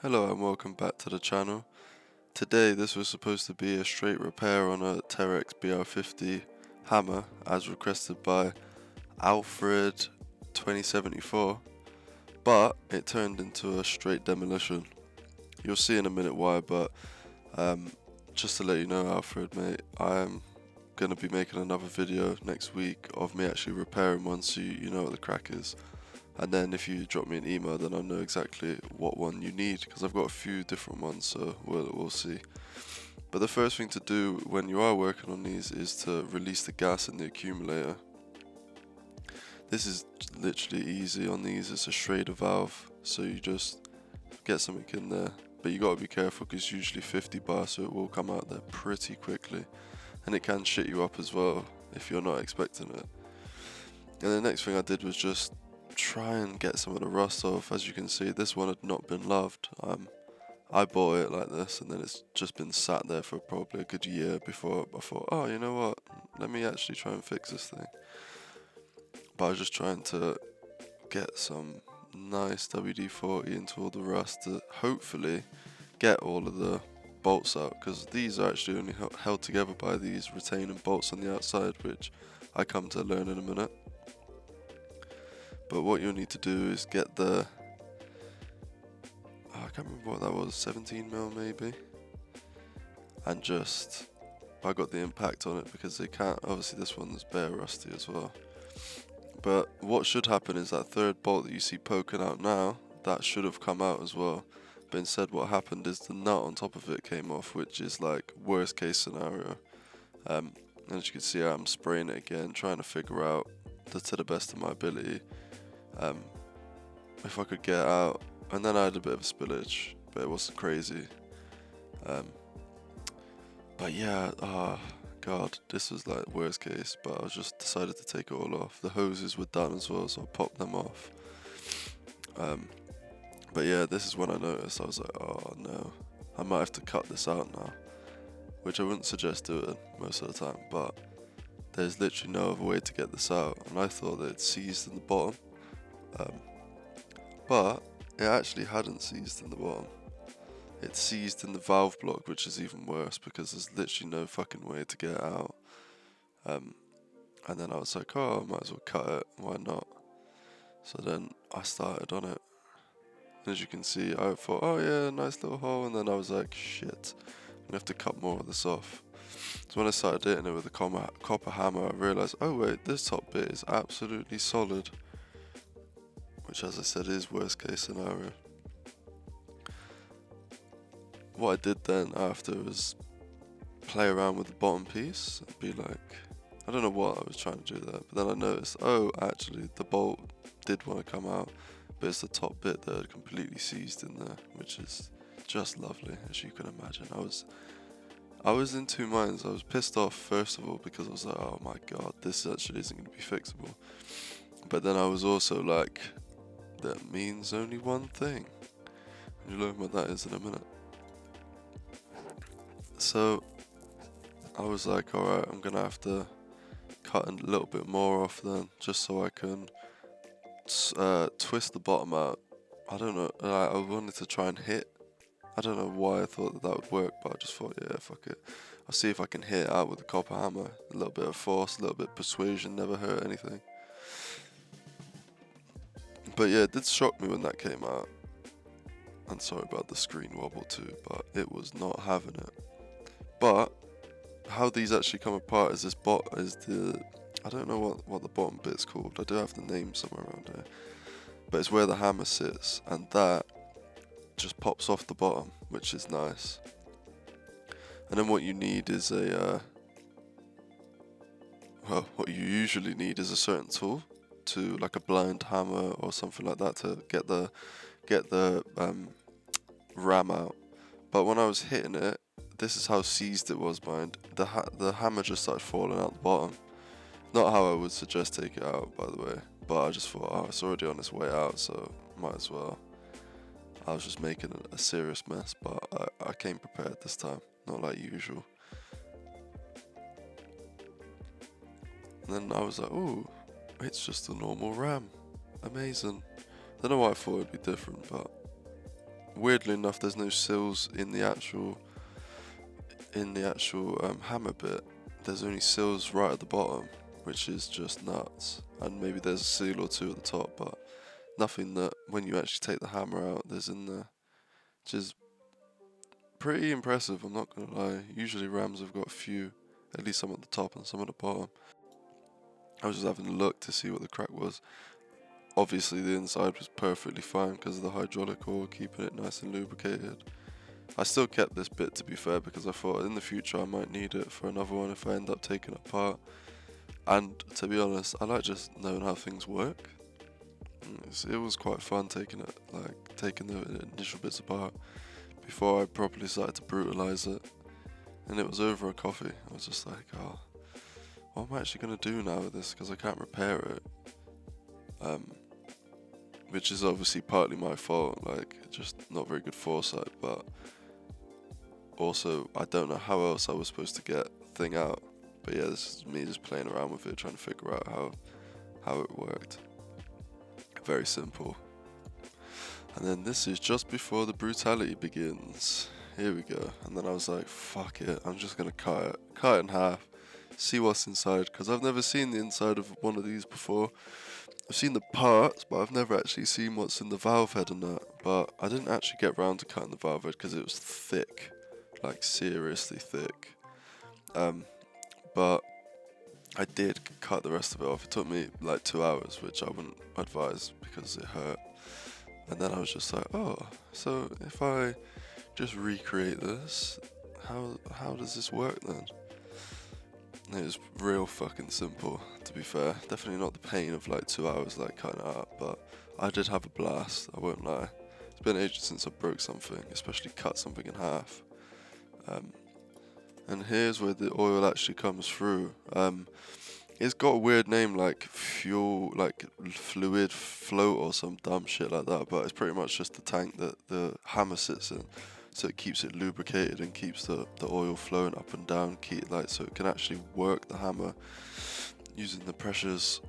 Hello and welcome back to the channel. Today this was supposed to be a straight repair on a TEREX BR50 hammer as requested by Alfred 2074, but it turned into a straight demolition. You'll see in a minute why, but just to let you know, Alfred mate, I am going to be making another video next week of me actually repairing one so you know what the crack is. And then if you drop me an email, then I'll know exactly what one you need, because I've got a few different ones, so we'll see. But the first thing to do when you are working on these is to release the gas in the accumulator. This is literally easy on these. It's a Schrader valve, so you just get something in there. But you gotta be careful because it's usually 50 bar, so it will come out there pretty quickly. And it can shit you up as well if you're not expecting it. And the next thing I did was just try and get some of the rust off. As you can see, this one had not been loved. I bought it like this, and then it's just been sat there for probably a good year before I thought, oh, you know what, let me actually try and fix this thing. But I was just trying to get some nice WD-40 into all the rust to hopefully get all of the bolts out, because these are actually only held together by these retaining bolts on the outside, which I come to learn in a minute. But what you'll need to do is get the, I can't remember what that was, 17mm maybe, and just, I got the impact on it because they can't, obviously this one's bare rusty as well. But what should happen is that third bolt that you see poking out now, that should have come out as well. But instead what happened is the nut on top of it came off, which is like worst case scenario. And as you can see, I'm spraying it again, trying to figure out to the best of my ability if I could get it out. And then I had a bit of a spillage, but it wasn't crazy. But yeah, god, this was like worst case, but I just decided to take it all off. The hoses were done as well, so I popped them off. But yeah, this is when I noticed, I was like, oh no, I might have to cut this out now, which I wouldn't suggest doing most of the time, but there's literally no other way to get this out, and I thought that it seized in the bottom, but it actually hadn't seized in the bottom. It seized in the valve block, which is even worse because there's literally no fucking way to get it out. And then I was like, oh, I might as well cut it, why not? So then I started on it. And as you can see, I thought, oh yeah, nice little hole, and then I was like, shit, I'm gonna have to cut more of this off. So when I started hitting it with a copper hammer, I realised, oh wait, this top bit is absolutely solid. Which, as I said, is worst case scenario. What I did then after was play around with the bottom piece and be like, I don't know what I was trying to do there, but then I noticed, oh, actually the bolt did want to come out, but it's the top bit that had completely seized in there, which is just lovely, as you can imagine. I was in two minds. I was pissed off first of all because I was like, oh my god, this actually isn't going to be fixable. But then I was also like, that means only one thing. And you'll learn what that is in a minute. So I was like, alright, I'm going to have to cut a little bit more off then, just so I can twist the bottom out. I don't know, I wanted to try and hit. I don't know why I thought that would work, but I just thought, yeah, fuck it. I'll see if I can hit it out with a copper hammer. A little bit of force, a little bit of persuasion, never hurt anything. But yeah, it did shock me when that came out. I'm sorry about the screen wobble too, but it was not having it. But how these actually come apart is I don't know what the bottom bit's called. I do have the name somewhere around here. But it's where the hammer sits, and that just pops off the bottom, which is nice. And then what you need is what you usually need is a certain tool, to like a blind hammer or something like that, to get the ram out. But when I was hitting it, this is how seized it was, mind. The hammer just started falling out the bottom. Not how I would suggest take it out, by the way. But I just thought, oh, it's already on its way out, so might as well. I was just making a serious mess, but I came prepared this time, not like usual. And then I was like, ooh, it's just a normal ram. Amazing. Don't know why I thought it'd be different, but weirdly enough, there's no sills in the actual hammer bit. There's only sills right at the bottom, which is just nuts. And maybe there's a seal or two at the top, but nothing that when you actually take the hammer out, there's in there. Which is pretty impressive, I'm not gonna lie. Usually rams have got a few, at least some at the top and some at the bottom. I was just having a look to see what the crack was. Obviously the inside was perfectly fine because of the hydraulic oil keeping it nice and lubricated. I still kept this bit, to be fair, because I thought in the future I might need it for another one if I end up taking it apart. And to be honest, I like just knowing how things work. It was quite fun taking the initial bits apart before I properly started to brutalize it. And it was over a coffee. I was just like, oh, what am I actually going to do now with this? Because I can't repair it. Which is obviously partly my fault, like, just not very good foresight, but also I don't know how else I was supposed to get the thing out. But yeah, this is me just playing around with it, trying to figure out how it worked. Very simple. And then this is just before the brutality begins. Here we go. And then I was like, fuck it, I'm just gonna cut it in half, see what's inside, because I've never seen the inside of one of these before. I've seen the parts, but I've never actually seen what's in the valve head and that. But I didn't actually get round to cutting the valve head because it was thick, like seriously thick. But I did cut the rest of it off. It took me like 2 hours, which I wouldn't advise because it hurt. And then I was just like, oh, so if I just recreate this, how does this work then? And it was real fucking simple, to be fair. Definitely not the pain of like 2 hours like cutting it up, but I did have a blast, I won't lie. It's been ages since I broke something, especially cut something in half. And here's where the oil actually comes through. It's got a weird name like fuel, like fluid float or some dumb shit like that, but it's pretty much just the tank that the hammer sits in. So it keeps it lubricated and keeps the oil flowing up and down, so it can actually work the hammer using the pressures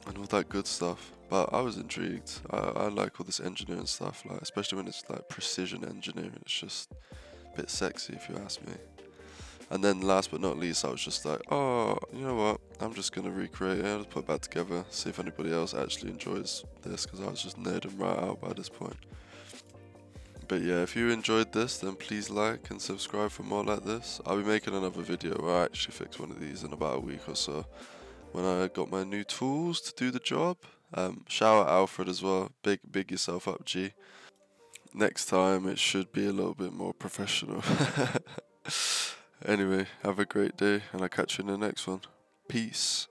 and all that good stuff. But I was intrigued. I like all this engineering stuff, like especially when it's like precision engineering. It's just a bit sexy if you ask me. And then last but not least, I was just like, oh, you know what? I'm just going to recreate it. I'll just put it back together, see if anybody else actually enjoys this, because I was just nerding right out by this point. But yeah, if you enjoyed this, then please like and subscribe for more like this. I'll be making another video where I actually fix one of these in about a week or so, when I got my new tools to do the job. Shout out Alfred as well. Big yourself up, G. Next time it should be a little bit more professional. Anyway, have a great day, and I'll catch you in the next one. Peace.